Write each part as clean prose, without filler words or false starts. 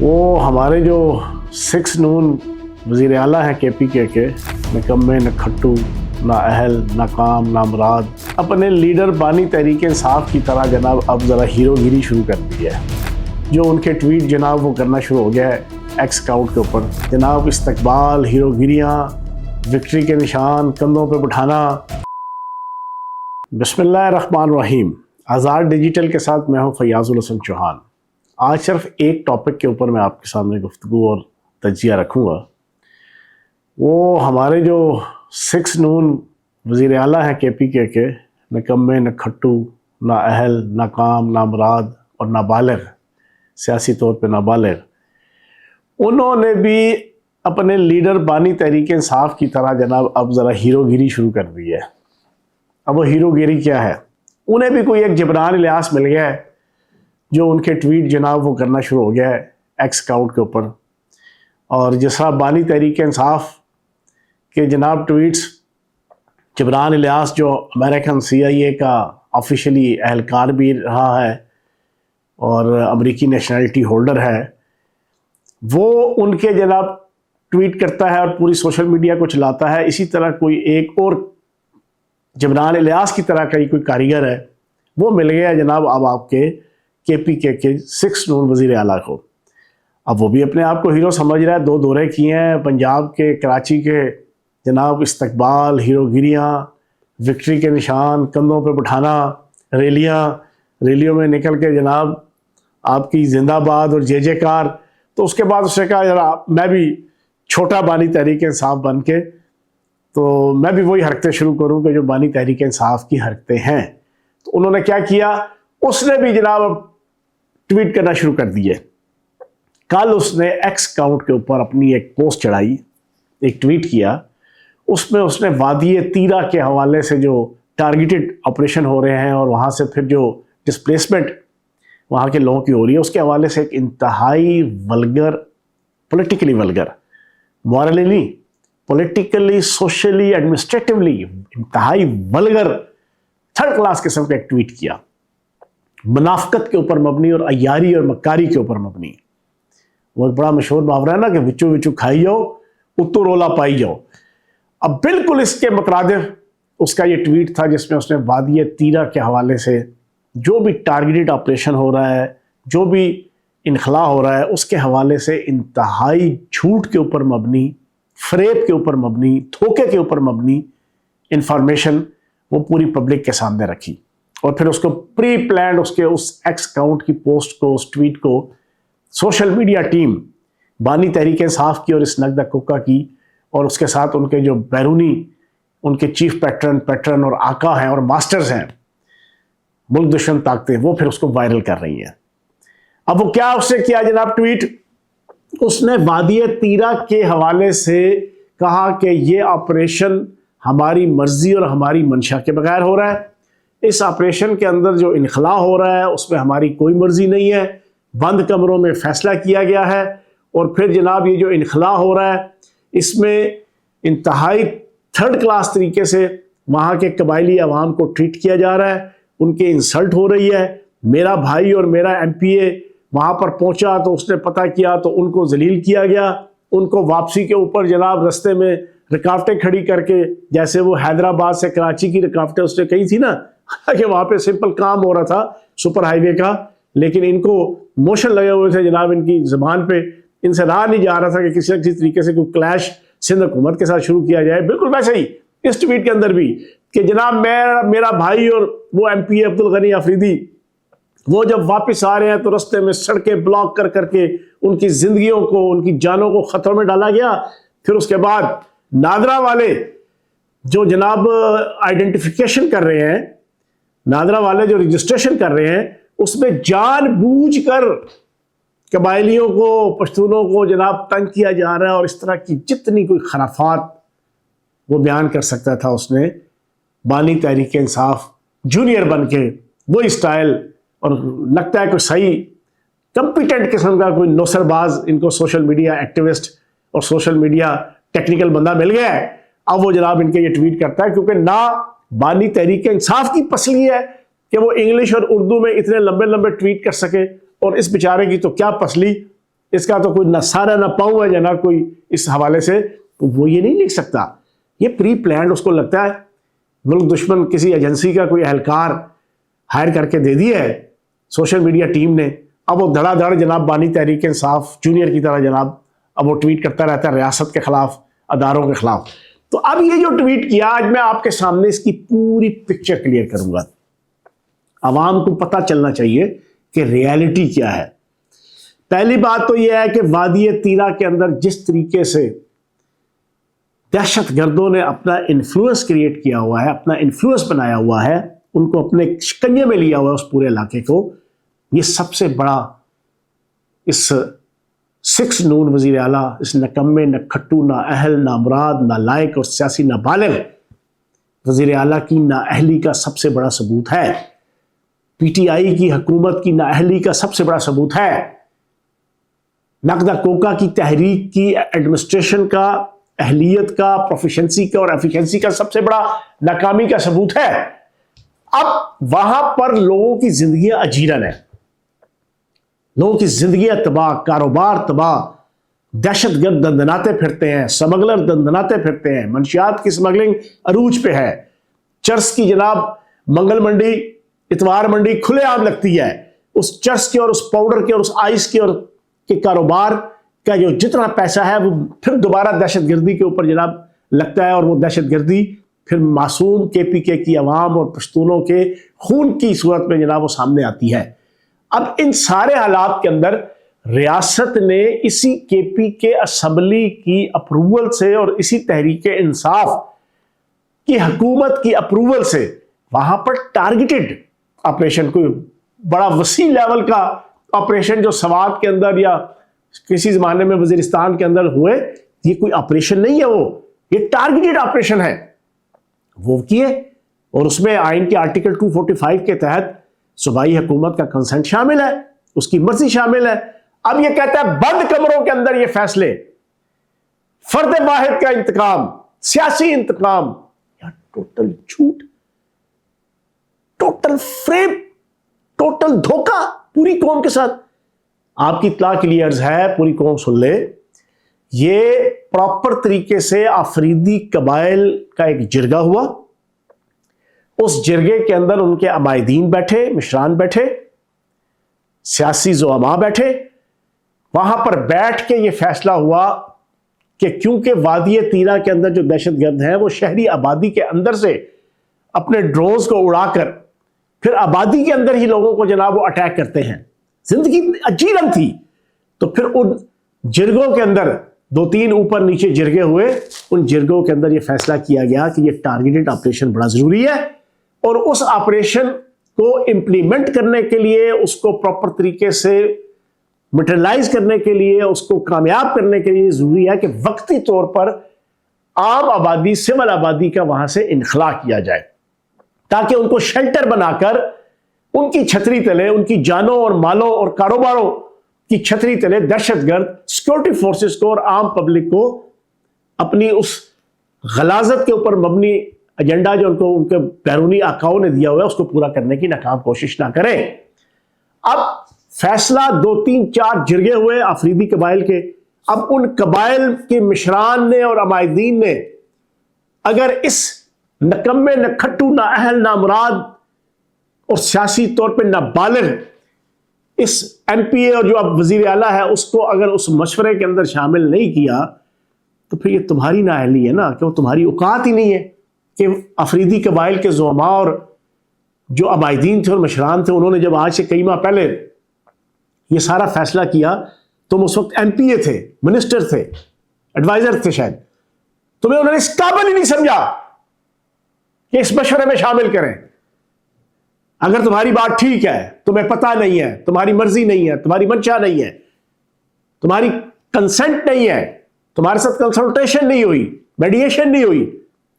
وہ ہمارے جو 6 نون وزیر اعلیٰ ہیں KPK کے، نکمے نہ کھٹو نہ اہل نہ کام نہ مراد، اپنے لیڈر بانی تحریک انصاف کی طرح جناب اب ذرا ہیرو گیری شروع کر دی ہے۔ جو ان کے ٹویٹ جناب وہ کرنا شروع ہو گیا ہے ایکس اکاؤنٹ کے اوپر، جناب استقبال، ہیرو گیریاں، وکٹری کے نشان کندھوں پہ بٹھانا۔ بسم اللہ الرحمن الرحیم۔ آزاد ڈیجیٹل کے ساتھ میں ہوں فیاض الحسن چوہان۔ آج صرف ایک ٹاپک کے اوپر میں آپ کے سامنے گفتگو اور تجزیہ رکھوں گا۔ وہ ہمارے جو 6 نون وزیر اعلیٰ ہیں KPK کے، نکمے نہ کھٹو نہ اہل نہ کام نہ مراد اور نابالغ، سیاسی طور پہ نابالغ، انہوں نے بھی اپنے لیڈر بانی تحریک انصاف کی طرح جناب اب ذرا ہیرو گیری شروع کر دی ہے۔ اب وہ ہیرو گیری کیا ہے؟ انہیں بھی کوئی ایک جبران الیاس مل گیا ہے جو ان کے ٹویٹ جناب وہ کرنا شروع ہو گیا ہے ایکس اکاؤنٹ کے اوپر، اور جس طرح بانی تحریک انصاف کے جناب ٹویٹس، جبران الیاس جو امریکن CIA کا آفیشلی اہلکار بھی رہا ہے اور امریکی نیشنلٹی ہولڈر ہے، وہ ان کے جناب ٹویٹ کرتا ہے اور پوری سوشل میڈیا کو چلاتا ہے۔ اسی طرح کوئی ایک اور جبران الیاس کی طرح کا ہی کوئی کاریگر ہے، وہ مل گیا جناب اب آپ کے KPK کے 6 نون وزیر اعلیٰ کو۔ اب وہ بھی اپنے آپ کو ہیرو سمجھ رہا ہے، 2 دورے کیے ہیں پنجاب کے، کراچی کے، جناب استقبال، ہیرو گیریاں، وکٹری کے نشان کندھوں پہ بٹھانا، ریلیوں میں نکل کے جناب آپ کی زندہ باد اور جے جے کار۔ تو اس کے بعد اس نے کہا یار میں بھی چھوٹا بانی تحریک انصاف بن کے تو میں بھی وہی حرکتیں شروع کروں کہ جو بانی تحریک انصاف کی حرکتیں ہیں۔ تو انہوں نے کیا کیا؟ اس نے بھی جناب ٹویٹ کرنا شروع کر دیے۔ کل اس نے ایکس اکاؤنٹ کے اوپر اپنی ایک پوسٹ چڑھائی، ایک ٹویٹ کیا، اس میں اس نے وادی تیرا کے حوالے سے جو ٹارگیٹڈ آپریشن ہو رہے ہیں اور وہاں سے پھر جو ڈسپلیسمنٹ وہاں کے لوگوں کی ہو رہی ہے، اس کے حوالے سے ایک انتہائی ولگر، پولیٹیکلی ولگر، مورلی نہیں، پولیٹیکلی، سوشلی، ایڈمنسٹریٹیولی انتہائی ولگر، تھرڈ کلاس قسم کا ایک ٹویٹ کیا، منافقت کے اوپر مبنی اور عیاری اور مکاری کے اوپر مبنی۔ وہ بڑا مشہور محاورہ ہے نا کہ وچو وچو کھائی جاؤ اتو رولا پائی جاؤ۔ اب بالکل اس کے مترادف اس کا یہ ٹویٹ تھا جس میں اس نے وادی تیرا کے حوالے سے جو بھی ٹارگیٹڈ آپریشن ہو رہا ہے، جو بھی انخلاء ہو رہا ہے، اس کے حوالے سے انتہائی جھوٹ کے اوپر مبنی، فریب کے اوپر مبنی، دھوکے کے اوپر مبنی انفارمیشن وہ پوری پبلک کے سامنے رکھی، اور پھر اس کو پری پلانڈ اس ایکس اکاؤنٹ کی پوسٹ کو، اس ٹویٹ کو سوشل میڈیا ٹیم بانی تحریک انصاف کی اور اس نگدہ کوکا کی اور اس کے ساتھ ان کے جو بیرونی ان کے چیف پیٹرن اور آقا ہیں اور ماسٹرز ہیں، ملک دشمن طاقتیں، وہ پھر اس کو وائرل کر رہی ہیں۔ اب وہ کیا اس نے کیا جناب ٹویٹ؟ اس نے وادی تیرا کے حوالے سے کہا کہ یہ آپریشن ہماری مرضی اور ہماری منشا کے بغیر ہو رہا ہے، اس آپریشن کے اندر جو انخلاء ہو رہا ہے اس میں ہماری کوئی مرضی نہیں ہے، بند کمروں میں فیصلہ کیا گیا ہے، اور پھر جناب یہ جو انخلاء ہو رہا ہے اس میں انتہائی تھرڈ کلاس طریقے سے وہاں کے قبائلی عوام کو ٹریٹ کیا جا رہا ہے، ان کے انسلٹ ہو رہی ہے۔ میرا بھائی اور میرا MPA وہاں پر پہنچا تو اس نے پتہ کیا تو ان کو ذلیل کیا گیا، ان کو واپسی کے اوپر جناب رستے میں رکاوٹیں کھڑی کر کے، جیسے وہ حیدرآباد سے کراچی کی رکاوٹیں اس نے کہی تھی نا کہ وہاں پہ سمپل کام ہو رہا تھا سپر ہائی وے کا، لیکن ان کو موشن لگے ہوئے تھے جناب، ان کی زبان پہ ان سے رہا نہیں جا رہا تھا کہ کسی نہ کسی طریقے سے کوئی کلیش سندھ حکومت کے ساتھ شروع کیا جائے۔ بالکل ویسے ہی اس ٹویٹ کے اندر بھی کہ جناب میرا بھائی اور وہ MPA عبدالغنی آفریدی وہ جب واپس آ رہے ہیں تو رستے میں سڑکیں بلاک کر کر کے ان کی زندگیوں کو، ان کی جانوں کو خطروں میں ڈالا گیا۔ پھر اس کے بعد نادرا والے جو جناب آئیڈینٹیفیکیشن کر رہے ہیں، نادرا والے جو رجسٹریشن کر رہے ہیں، اس میں جان بوجھ کر قبائلیوں کو، پشتونوں کو جناب تنگ کیا جا رہا ہے، اور اس طرح کی جتنی کوئی خرافات وہ بیان کر سکتا تھا اس نے بانی تحریک انصاف جونیئر بن کے وہی سٹائل، اور لگتا ہے کوئی صحیح کمپیٹنٹ قسم کا کوئی نوسر باز ان کو سوشل میڈیا ایکٹیوسٹ اور سوشل میڈیا ٹیکنیکل بندہ مل گیا ہے۔ اب وہ جناب ان کے یہ ٹویٹ کرتا ہے، کیونکہ نہ بانی تحریک انصاف کی پسلی ہے کہ وہ انگلش اور اردو میں اتنے لمبے لمبے ٹویٹ کر سکے، اور اس بیچارے کی تو کیا پسلی، اس کا تو کوئی نہ سارا نہ پاؤں ہے یا نہ کوئی اس حوالے سے، تو وہ یہ نہیں لکھ سکتا. یہ پری پلانڈ اس کو لگتا ہے ملک دشمن کسی ایجنسی کا کوئی اہلکار ہائر کر کے دے دیا ہے سوشل میڈیا ٹیم نے. اب وہ دھڑا دھڑ جناب بانی تحریک انصاف جونیئر کی طرح جناب اب وہ ٹویٹ کرتا رہتا ہے ریاست کے خلاف، اداروں کے خلاف. تو اب یہ جو ٹویٹ کیا، آج میں آپ کے سامنے اس کی پوری پکچر کلیئر کروں گا. عوام کو پتہ چلنا چاہیے کہ ریالٹی کیا ہے. پہلی بات تو یہ ہے کہ وادی تیرا کے اندر جس طریقے سے دہشت گردوں نے اپنا انفلوئنس کریٹ کیا ہوا ہے، اپنا انفلوئنس بنایا ہوا ہے، ان کو اپنے شکنجے میں لیا ہوا ہے اس پورے علاقے کو، یہ سب سے بڑا اس 6 نون وزیر اعلیٰ، اس نکمے، نہ کھٹو، نہ اہل، نہ مراد، نہ لائق اور سیاسی نابالغ وزیر اعلیٰ کی نااہلی کا سب سے بڑا ثبوت ہے. پی ٹی آئی کی حکومت کی نااہلی کا سب سے بڑا ثبوت ہے. نقدہ کوکا کی تحریک کی ایڈمنسٹریشن کا، اہلیت کا، پروفیشنسی کا اور ایفیشنسی کا سب سے بڑا ناکامی کا ثبوت ہے. اب وہاں پر لوگوں کی زندگیاں اجیرن ہیں، لوگوں کی زندگیاں تباہ، کاروبار تباہ، دہشت گرد دندناتے پھرتے ہیں، سمگلر دندناتے پھرتے ہیں، منشیات کی سمگلنگ عروج پہ ہے. چرس کی جناب منگل منڈی، اتوار منڈی کھلے عام لگتی ہے. اس چرس کے اور اس پاؤڈر کے اور اس آئس کے اور کے کاروبار کا جو جتنا پیسہ ہے وہ پھر دوبارہ دہشت گردی کے اوپر جناب لگتا ہے، اور وہ دہشت گردی پھر معصوم کے پی کے کی عوام اور پشتونوں کے خون کی صورت میں جناب وہ سامنے آتی ہے. اب ان سارے حالات کے اندر ریاست نے اسی کے پی کے اسمبلی کی اپروول سے اور اسی تحریک انصاف کی حکومت کی اپروول سے وہاں پر ٹارگیٹڈ آپریشن، کوئی بڑا وسیع لیول کا آپریشن جو سوات کے اندر یا کسی زمانے میں وزیرستان کے اندر ہوئے، یہ کوئی آپریشن نہیں ہے، وہ یہ ٹارگیٹڈ آپریشن ہے وہ کیے. اور اس میں آئین کے آرٹیکل 245 کے تحت صوبائی حکومت کا کنسنٹ شامل ہے، اس کی مرضی شامل ہے. اب یہ کہتا ہے بند کمروں کے اندر یہ فیصلے، فرد واحد کا انتقام، سیاسی انتقام. یار ٹوٹل جھوٹ، ٹوٹل فریب، ٹوٹل دھوکہ پوری قوم کے ساتھ. آپ کی اطلاع کے لیے عرض ہے، پوری قوم سن لے، یہ پراپر طریقے سے آفریدی قبائل کا ایک جرگہ ہوا. اس جرگے کے اندر ان کے عمائدین بیٹھے، مشران بیٹھے، سیاسی زعماء بیٹھے. وہاں پر بیٹھ کے یہ فیصلہ ہوا کہ کیونکہ وادی تیرا کے اندر جو دہشت گرد ہیں وہ شہری آبادی کے اندر سے اپنے ڈرونز کو اڑا کر پھر آبادی کے اندر ہی لوگوں کو جناب وہ اٹیک کرتے ہیں، زندگی اجیرن تھی. تو پھر ان جرگوں کے اندر 2-3 اوپر نیچے جرگے ہوئے، ان جرگوں کے اندر یہ فیصلہ کیا گیا کہ یہ ٹارگیٹڈ آپریشن بڑا ضروری ہے، اور اس آپریشن کو امپلیمنٹ کرنے کے لیے، اس کو پراپر طریقے سے میٹرلائز کرنے کے لیے، اس کو کامیاب کرنے کے لیے ضروری ہے کہ وقتی طور پر عام آبادی، سول آبادی کا وہاں سے انخلا کیا جائے، تاکہ ان کو شیلٹر بنا کر ان کی چھتری تلے، ان کی جانوں اور مالوں اور کاروباروں کی چھتری تلے دہشت گرد سیکورٹی فورسز کو اور عام پبلک کو اپنی اس غلاظت کے اوپر مبنی ایجنڈا جو ان کے بیرونی آقاؤں نے دیا ہوا ہے اس کو پورا کرنے کی ناکام کوشش نہ کریں. اب فیصلہ 2-3-4 جرگے ہوئے آفریدی قبائل کے. اب ان قبائل کے مشران نے اور عمائدین نے اگر اس نکمے، نہ کھٹو، نہ اہل، نہ مراد اور سیاسی طور پہ نہ بالغ اس ایم پی اے اور جو اب وزیر اعلیٰ ہے اس کو اگر اس مشورے کے اندر شامل نہیں کیا، تو پھر یہ تمہاری نااہلی ہے نا، کہ وہ تمہاری اوقات ہی نہیں ہے کہ آفریدی قبائل کے زعماء اور جو عمائدین تھے اور مشران تھے، انہوں نے جب آج سے کئی ماہ پہلے یہ سارا فیصلہ کیا، تم اس وقت ایم پی اے تھے، منسٹر تھے، ایڈوائزر تھے، شاید تمہیں انہوں نے اس قابل ہی نہیں سمجھا کہ اس مشورے میں شامل کریں. اگر تمہاری بات ٹھیک ہے، تمہیں پتہ نہیں ہے، تمہاری مرضی نہیں ہے، تمہاری منشا نہیں ہے، تمہاری کنسنٹ نہیں ہے، تمہارے ساتھ کنسلٹیشن نہیں ہوئی، میڈیشن نہیں ہوئی،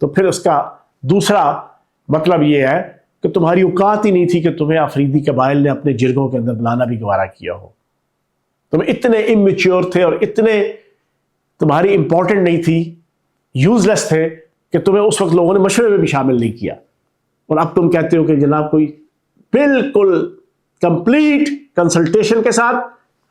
تو پھر اس کا دوسرا مطلب یہ ہے کہ تمہاری اوقات ہی نہیں تھی کہ تمہیں آفریدی قبائل نے اپنے جرگوں کے اندر بلانا بھی گوارا کیا ہو. تم اتنے امیچیور تھے اور اتنے تمہاری امپورٹنٹ نہیں تھی، یوز لیس تھے کہ تمہیں اس وقت لوگوں نے مشورے میں بھی شامل نہیں کیا. اور اب تم کہتے ہو کہ جناب کوئی بالکل کمپلیٹ کنسلٹیشن کے ساتھ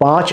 5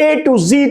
A to Z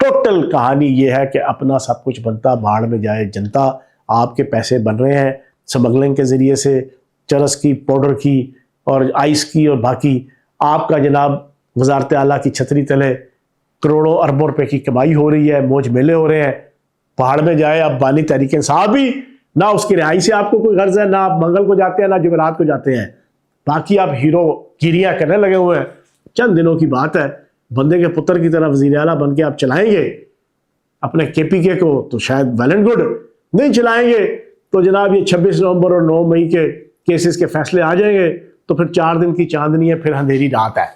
ٹوٹل کہانی یہ ہے کہ اپنا سب کچھ بنتا بھاڑ میں جائے، جنتا آپ کے پیسے بن رہے ہیں سمگلنگ کے ذریعے سے، چرس کی، پاؤڈر کی اور آئس کی، اور باقی آپ کا جناب وزارت اعلیٰ کی چھتری تلے کروڑوں اربوں روپے کی کمائی ہو رہی ہے، موج میلے ہو رہے ہیں۔ پہاڑ میں جائے اب بانی تحریک انصاف بھی، نہ اس کی رہائی سے آپ کو کوئی غرض ہے، نہ آپ منگل کو جاتے ہیں، نہ جمعرات کو جاتے ہیں، باقی آپ ہیرو گیریاں کرنے لگے ہوئے ہیں۔ چند دنوں کی بات ہے، بندے کے پتر کی طرح وزیر اعلیٰ بن کے آپ چلائیں گے اپنے کے پی کے کو تو شاید ویل اینڈ گڈ، نہیں چلائیں گے تو جناب یہ 26 نومبر اور 9 مئی کے کیسز کے فیصلے آ جائیں گے، تو پھر 4 دن کی چاندنی ہے، پھر اندھیری رات ہے،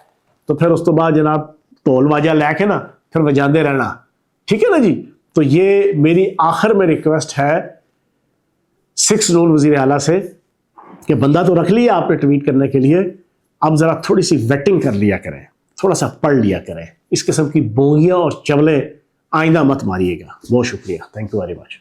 تو پھر اس تو بعد جناب ٹول واجہ لے کے نا پھر بجاندے رہنا، ٹھیک ہے نا جی۔ تو یہ میری آخر میں ریکویسٹ ہے 6 نون وزیر اعلیٰ سے کہ بندہ تو رکھ لیا آپ نے ٹویٹ کرنے کے لیے، اب ذرا تھوڑی سی ویٹنگ کر لیا کریں، تھوڑا سا پڑھ لیا کریں، اس قسم کی بونگیاں اور چولیں آئندہ مت ماریے گا۔ بہت شکریہ، تھینک یو ویری مچ۔